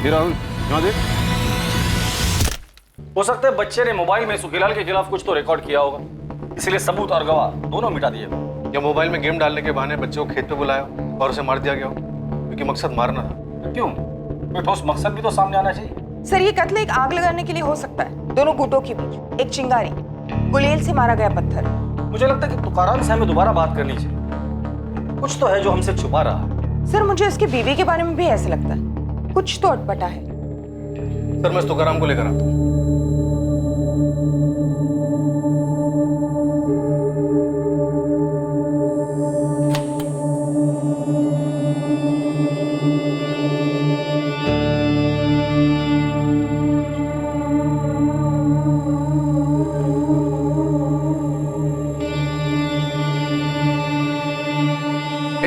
राहुल, यहाँ दे। हो सकता है बच्चे ने मोबाइल में सुखीलाल के खिलाफ कुछ तो रिकॉर्ड किया होगा, इसलिए सबूत और गवाह दोनों मिटा दिए। या मोबाइल में गेम डालने के बहाने बच्चे को खेत पे बुलाया और उसे मार दिया गया हो, क्योंकि मकसद मारना था। क्यों? कोई ठोस मकसद भी तो सामने आना चाहिए। सर, ये कत्ल एक आग लगाने के लिए हो सकता है। दोनों गुटों के बीच एक चिंगारी, गुलेल से मारा गया पत्थर। मुझे लगता है कि तुकाराम से हमें दोबारा बात करनी चाहिए। कुछ तो है जो हमसे छुपा रहा है। सर, मुझे उसकी बीवी के बारे में भी ऐसे लगता है, कुछ तो अटपटा है। सर, मैं तुकाराम को लेकर आता हूँ।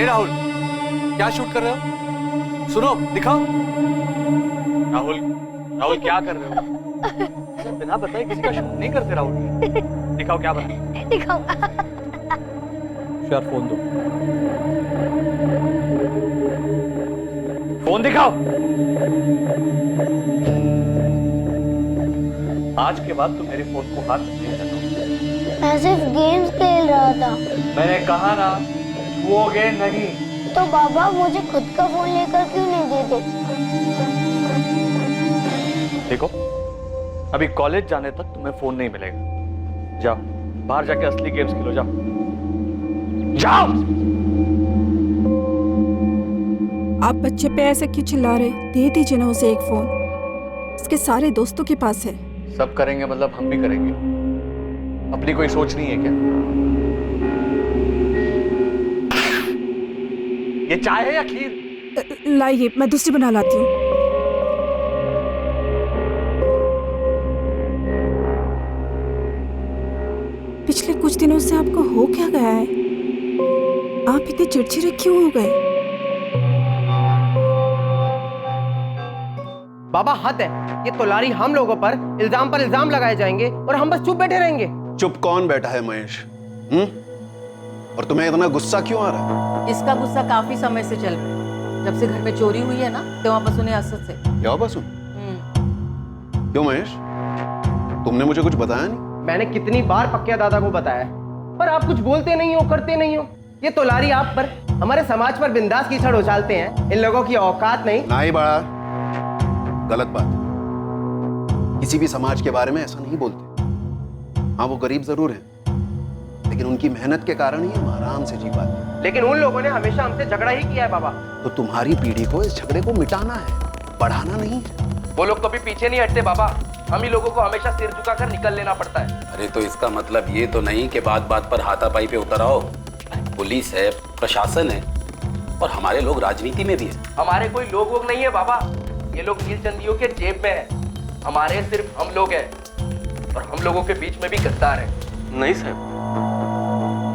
राहुल, क्या शूट कर रहे हो? सुनो, दिखाओ। राहुल, राहुल क्या कर रहे हो? सर, बिना बताए किसी का शूट नहीं करते राहुल। दिखाओ क्या बना। दिखाओ। यार फोन दो। फोन दिखाओ। आज के बाद तुम मेरे फोन को हाथ नहीं लगाओ। मैं सिर्फ गेम्स खेल रहा था। मैंने कहा ना, छुओगे नहीं। तो बाबा मुझे खुद का फोन लेकर क्यों नहीं देते? देखो, अभी कॉलेज जाने तक तुम्हें फोन नहीं मिलेगा। जाओ, बाहर जाके असली गेम्स खेलो। जाओ जाओ। आप बच्चे पे ऐसे क्यों चिल्ला रहे? दे दीजिए ना उसे एक फोन, उसके सारे दोस्तों के पास है। सब करेंगे मतलब हम भी करेंगे। अपनी कोई सोच नहीं है क्या? ये चाय है या खीर? लाइए, मैं दूसरी बना लाती हूँ। पिछले कुछ दिनों से आपको हो क्या गया है? आप इतने चिड़चिड़े क्यों हो गए? बाबा, हद है। ये तोलारी हम लोगों पर इल्जाम लगाए जाएंगे और हम बस चुप बैठे रहेंगे। चुप कौन बैठा है महेश? और तुम्हें इतना गुस्सा क्यों आ रहा है? इसका गुस्सा काफी समय से चल रहा है। जब से घर में चोरी हुई है ना, तो वापस उन्हें असद से। क्या वापस? क्यों महेश, तुमने मुझे कुछ बताया नहीं? मैंने कितनी बार पक्के दादा को बताया, पर आप कुछ बोलते नहीं हो, करते नहीं हो। ये तोलारी आप पर, हमारे समाज पर बिंदास कीचड़ उछालते हैं। इन लोगों की औकात नहीं। नहीं बड़ा, गलत बात। किसी भी समाज के बारे में ऐसा नहीं बोलते। हाँ, वो गरीब जरूर हैं, लेकिन उनकी मेहनत के कारण ही हम आराम से जी पाते हैं। लेकिन उन लोगों ने हमेशा हमसे झगड़ा ही किया है बाबा। तो तुम्हारी पीढ़ी को इस झगड़े को मिटाना है, बढ़ाना नहीं है। वो लोग कभी पीछे नहीं हटते बाबा। हम ही लोगों को हमेशा सिर झुकाकर निकल लेना पड़ता है। अरे तो इसका मतलब ये तो नहीं कि बात बात पर हाथापाई पे उतर आओ। पुलिस है, प्रशासन है, और हमारे लोग राजनीति में भी है। हमारे कोई लोग वोग नहीं है बाबा। ये लोग नीलचंदियों के जेब में है। हमारे सिर्फ हम लोग हैं, और हम लोगों के बीच में भी गद्दार है। नहीं साहब,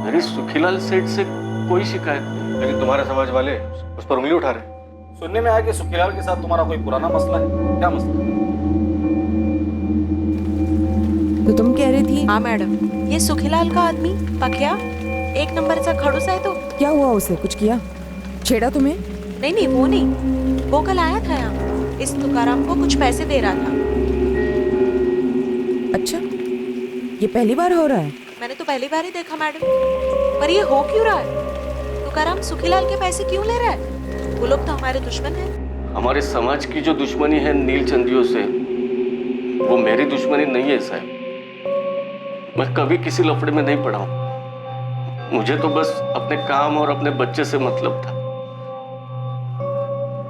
मेरी सुखीलाल सेठ से कोई शिकायत नहीं। लेकिन तुम्हारे समाज वाले उस पर उंगली उठा रहे। सुनने में आया कि सुखीलाल के साथ तुम्हारा कोई पुराना मसला है। क्या मसला? तो तुम कह रही थी? हाँ मैडम, ये सुखीलाल का आदमी पकिया एक नंबर सा खड़ूस है। तो क्या हुआ उसे? कुछ किया? छेड़ा तुम्हें? नहीं नहीं, वो नहीं। वो कल आया था यहाँ, इस तुकाराम को कुछ पैसे दे रहा था। अच्छा, ये पहली बार हो रहा है? मैंने तो पहली बार ही देखा मैडम। पर ये हो क्यों रहा है? तुकाराम सुखीलाल के पैसे क्यों ले रहा है? वो लोग तो हमारे दुश्मन हैं। हमारे समाज की जो दुश्मनी है नीलचंदियों से, वो मेरी दुश्मनी नहीं है साहब। मैं कभी किसी लफड़े में नहीं पड़ा हूं। मुझे तो बस अपने काम और अपने बच्चे से मतलब था,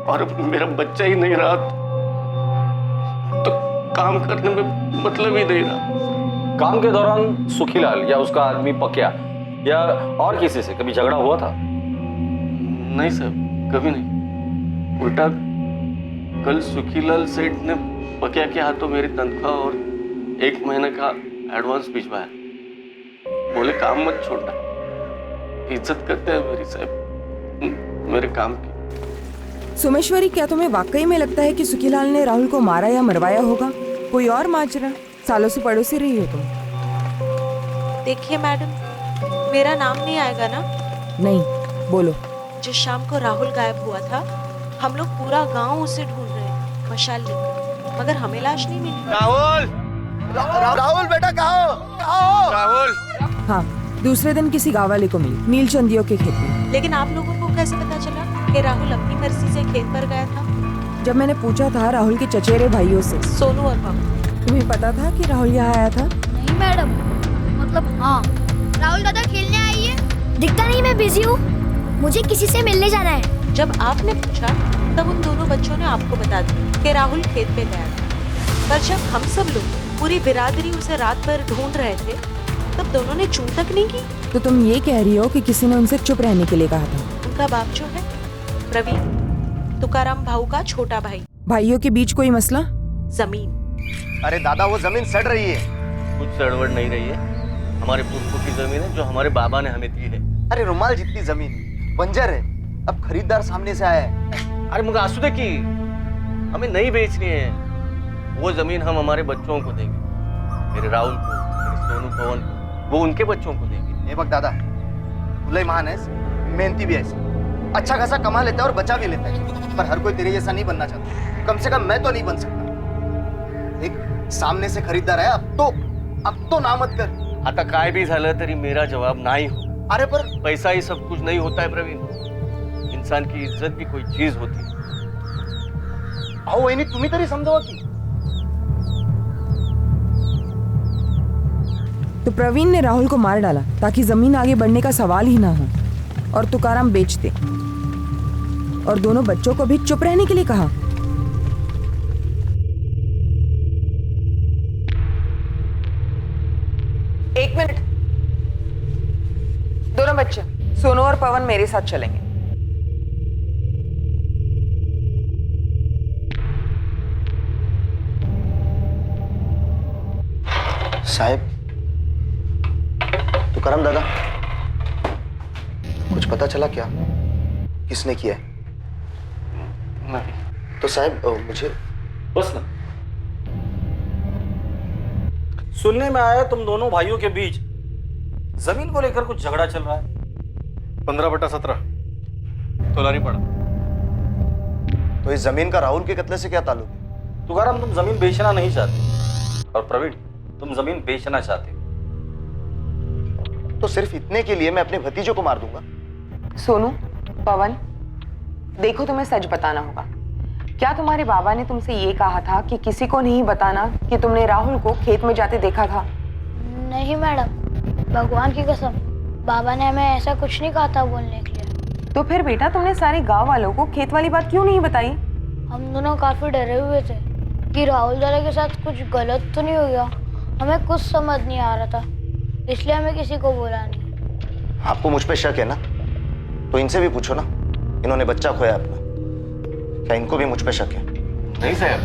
और अब मेरा बच्चा ही नहीं रहा तो काम करने में मतलब ही नहीं रहा। काम के दौरान सुखीलाल या उसका आदमी पकिया या और किसी से कभी झगड़ा हुआ था? नहीं साहब, कभी नहीं। उल्टा कल सुखीलाल सेठ ने पकिया के हाथों मेरी तनख्वाह और 1 महीने का एडवांस भिजवाया। बोले काम मत छोड़ना, इज्जत करते हैं मेरी साहब मेरे काम की। सोमेश्वरी, क्या तुम्हें वाकई में लगता है कि सुखीलाल ने राहुल को मारा या मरवाया होगा? कोई और माजरा? सालों से पड़ोसी रही हो तुम। देखिए मैडम, मेरा नाम नहीं आएगा ना? नहीं, बोलो। जिस शाम को राहुल गायब हुआ था, हम लोग पूरा गांव उसे ढूंढ रहे हैं मशाल लेकर, मगर हमें लाश नहीं मिली। राहुल, राहुल बेटा कहाँ हो? राहुल। हाँ, दूसरे दिन किसी गाँव वाले को मिली नीलचंदियों के खेत में। लेकिन आप लोगों को कैसे पता चला कि राहुल अपनी मर्जी से खेत पर गया था? जब मैंने पूछा था राहुल के चचेरे भाइयों से, सोनू और बाबू। तुम्हें पता था कि राहुल यहाँ आया था? नहीं मैडम, मतलब हाँ। राहुल दादा खेलने आई है? दिखता नहीं, मैं बिजी हूँ, मुझे किसी से मिलने जाना है। जब आपने पूछा तब उन दोनों बच्चों ने आपको बता दिया कि राहुल खेत पे गया था। पर जब हम सब लोग पूरी बिरादरी उसे रात भर ढूंढ रहे थे तब दोनों ने चूं तक नहीं की। तो तुम ये कह रही हो कि किसी ने उनसे चुप रहने के लिए कहा था? उनका बाप जो है प्रवीण, तुकाराम भाऊ का छोटा भाई। भाइयों के बीच कोई मसला? जमीन। अरे दादा वो जमीन सड़ रही है। कुछ सड़वड़ नहीं रही है, हमारे पुरखों की जमीन है जो हमारे बाबा ने हमें दी है। अरे रुमाल जितनी जमीन बंजर है, अब खरीदार सामने से आया है। अरे मुझे आंसू देखी, हमें नहीं बेचनी है, वो जमीन हम हमारे बच्चों को देंगे, मेरे राहुल को, मेरे सोनू पवन को, वो उनके बच्चों को देंगे। ये वक्त दादा भले महान है, मेहनती भी है, अच्छा खासा कमा लेता है और बचा भी लेता है, पर हर कोई तेरे जैसा नहीं बनना चाहता। कम से कम मैं तो नहीं बन सकता। एक सामने से खरीदार है, अब तो ना मत कर। आता काय भी झालं तरी मेरा जवाब नाही हो। अरे पर पैसा ही सब कुछ नहीं होता है प्रवीण, इंसान की इज्जत भी कोई चीज होती है। अहो वहिनी तुम्ही तरी समजावा की। तो प्रवीण ने राहुल को मार डाला ताकि जमीन आगे बढ़ने का सवाल ही ना हो और तुकाराम बेच दे, और दोनों बच्चों को भी चुप रहने के लिए कहा। एक मिनट, दोनों बच्चे सोनू और पवन मेरे साथ चलेंगे। साहब, तुकाराम दादा, कुछ पता चला क्या किसने किया है? नहीं। तो साहब मुझे बस ना, सुनने में आया तुम दोनों भाइयों के बीच जमीन को लेकर कुछ झगड़ा चल रहा है। 15/17 तोलारी पड़ा। तो इस जमीन का राहुल के कत्ले से क्या ताल्लुक है? तुकाराम तुम जमीन बेचना नहीं चाहते और प्रवीण तुम जमीन बेचना चाहते हो। तो सिर्फ इतने के लिए मैं अपने भतीजों को मार दूंगा? सोनू, पवन, देखो तुम्हें सच बताना होगा। क्या तुम्हारे बाबा ने तुमसे ये कहा था कि किसी को नहीं बताना कि तुमने राहुल को खेत में जाते देखा था? नहीं मैडम, भगवान की कसम, बाबा ने हमें ऐसा कुछ नहीं कहा था बोलने के लिए। तो फिर बेटा तुमने सारे गांव वालों को खेत वाली बात क्यों नहीं बताई? हम दोनों काफी डरे हुए थे कि राहुल दादा के साथ कुछ गलत तो नहीं हो गया। हमें कुछ समझ नहीं आ रहा था, इसलिए हमें किसी को बोला नहीं। आपको मुझ पे शक है ना? तो इनसे भी पूछो ना, इन्होंने बच्चा खोया अपना, क्या इनको भी मुझ पे शक है? नहीं साहब,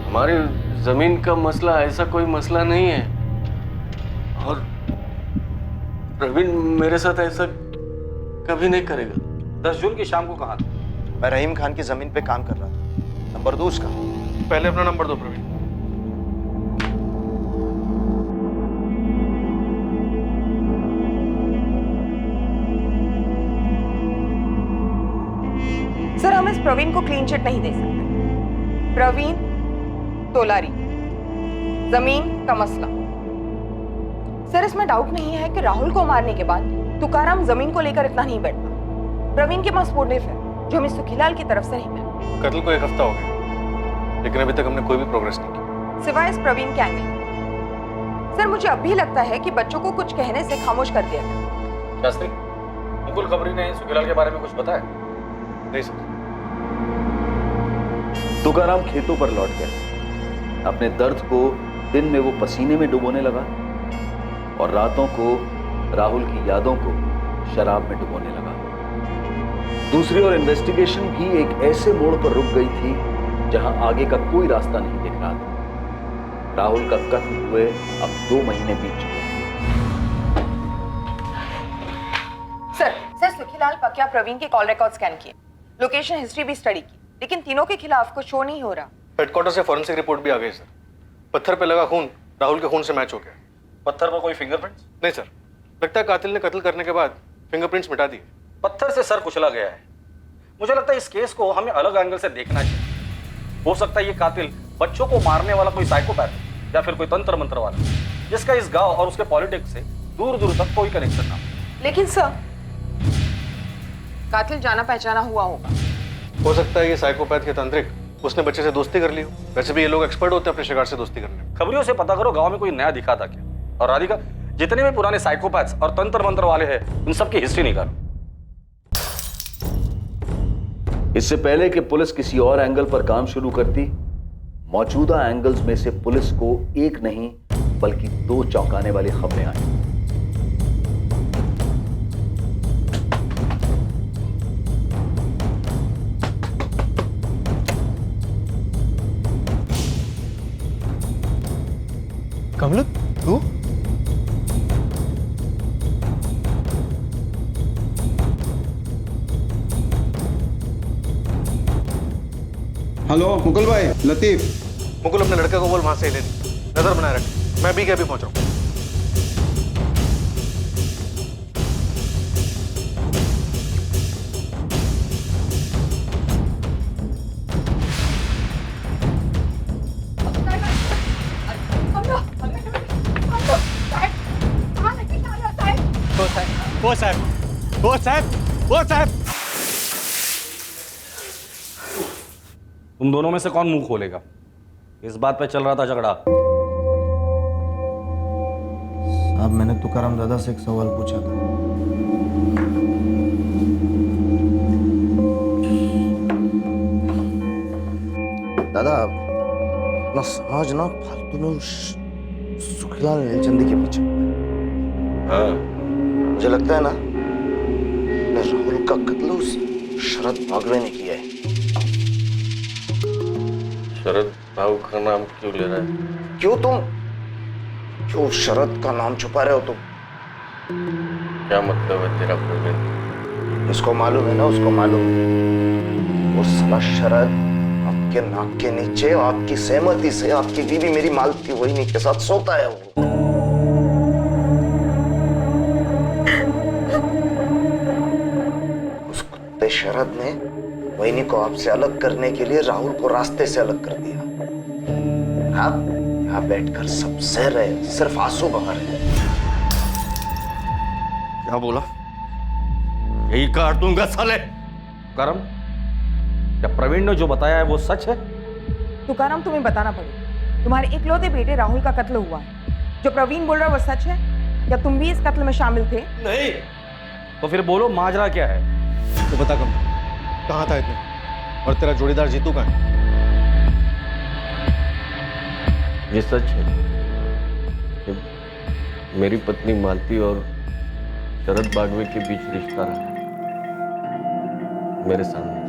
हमारी जमीन का मसला ऐसा कोई मसला नहीं है, और प्रवीण मेरे साथ ऐसा कभी नहीं करेगा। 10 जून की शाम को कहा था? मैं रहीम खान की जमीन पे काम कर रहा था। नंबर दो उसका। पहले अपना नंबर दो प्रवीण। सर, हम इस प्रवीण को क्लीन चिट नहीं दे सकते। प्रवीण तोलारी, जमीन का मसला। सर, इसमें डाउट नहीं है कि राहुल को मारने के बाद तुकाराम जमीन को लेकर इतना नहीं बैठता। प्रवीण के पास मोटिव है जो हमें सुखीलाल की तरफ से नहीं मिला। कत्ल को 1 हफ्ता हो गया, लेकिन अभी तक हमने कोई भी प्रोग्रेस नहीं की, सिवाय इस प्रवीण के एंगल। सर, मुझे अब भी लगता है कि बच्चों को कुछ कहने से खामोश कर दिया गया। शास्त्री, मुकुल खबरी ने सुखीलाल के बारे में कुछ बताया? नहीं सर। तुकाराम खेतों पर लौट गया। अपने दर्द को दिन में वो पसीने में डुबोने लगा और रातों को राहुल की यादों को शराब में डुबोने लगा। दूसरी ओर इन्वेस्टिगेशन भी एक ऐसे मोड़ पर रुक गई थी जहां आगे का कोई रास्ता नहीं दिख रहा था। राहुल का कत्ल हुए अब 2 महीने बीत चुके हैं। सर, सुखीलाल पकिया प्रवीण के कॉल रिकॉर्ड स्कैन किए, लोकेशन हिस्ट्री भी स्टडी की, लेकिन तीनों के खिलाफ कुछ शो नहीं हो रहा। हेडक्वार्टर से फॉरेंसिक रिपोर्ट भी आ गई सर। पत्थर पे लगा खून राहुल के खून से मैच हो गया। पत्थर पर कोई फिंगरप्रिंट्स? नहीं सर, लगता है कातिल ने कत्ल करने के बाद फिंगरप्रिंट्स मिटा दिए। पत्थर से सर कुचला गया है। मुझे लगता है इस केस को हमें अलग एंगल से देखना चाहिए। हो सकता है ये कातिल बच्चों को मारने वाला कोई साइकोपैथ। या फिर कोई तंत्र मंत्र वाला जिसका इस गांव और उसके पॉलिटिक्स से दूर दूर तक कोई कनेक्शन ना हो। लेकिन सर, कातिल जाना पहचाना हुआ होगा। हो सकता है ये साइकोपैथ के तांत्रिक उसने बच्चे से दोस्ती कर ली हो। वैसे भी ये लोग एक्सपर्ट होते हैं अपने शिकार से दोस्ती करने में। खबरियों से पता करो गांव में कोई नया दिखा था क्या। और राधिका, जितने भी पुराने साइकोपैथ्स और तंत्र मंत्र वाले हैं उन सबकी हिस्ट्री निकालो। इससे पहले कि पुलिस किसी और एंगल पर काम शुरू करती, मौजूदा एंगल्स में से पुलिस को एक नहीं बल्कि 2 चौंकाने वाली खबरें आई। कमल, तू? हेलो मुकुल भाई, लतीफ। मुकुल, अपने लड़के को बोल वहां से ही ले नजर बनाए रख। मैं भी क्या भी पहुंच रहा हूं। वो साहब। तुम दोनों में से कौन मुंह खोलेगा? इस बात पे चल रहा था झगड़ा। साहब, मैंने तुकाराम दादा से एक सवाल पूछा था। दादा, अपना समाज ना फालतू में उस सुखीलाल नीलचंदी के पीछे। हाँ, मुझे लगता है ना राहुल का कत्ल उस शरद भागवे ने किया है। शरद भाव का नाम क्यों ले रहा है? क्यों शरद का नाम छुपा रहे हो तुम? क्या मतलब है तेरा प्रवीण? उसको मालूम है ना, उसको मालूम है। वो साला शरद आपके नाक के नीचे आपकी सहमति से आपकी बीवी मेरी मालती वहीनी के साथ सोता है। वो उस कुत्ते शरद ने वहीनी को आपसे अलग करने के लिए राहुल को रास्ते से अलग कर दिया। आप यहाँ बैठकर सब सह रहे, सिर्फ आंसू बहा रहे। क्या बोला? यही काट दूंगा साले। करम, क्या प्रवीण ने जो बताया है वो सच है? तुकाराम, तुम्हें बताना पड़ेगा। तुम्हारे इकलौते बेटे राहुल का कत्ल हुआ है। जो प्रवीण बोल रहा है वो सच है? क्या तुम भी इस कत्ल में शामिल थे? नहीं। तो फिर बोलो, माजरा क्या है? तो बता कम, कहाँ था इतने? और तेरा जोड़ीदार जीतू कहाँ है? ये सच है कि मेरी पत्नी मालती और शरद बागवे के बीच रिश्ता रहा है मेरे सामने।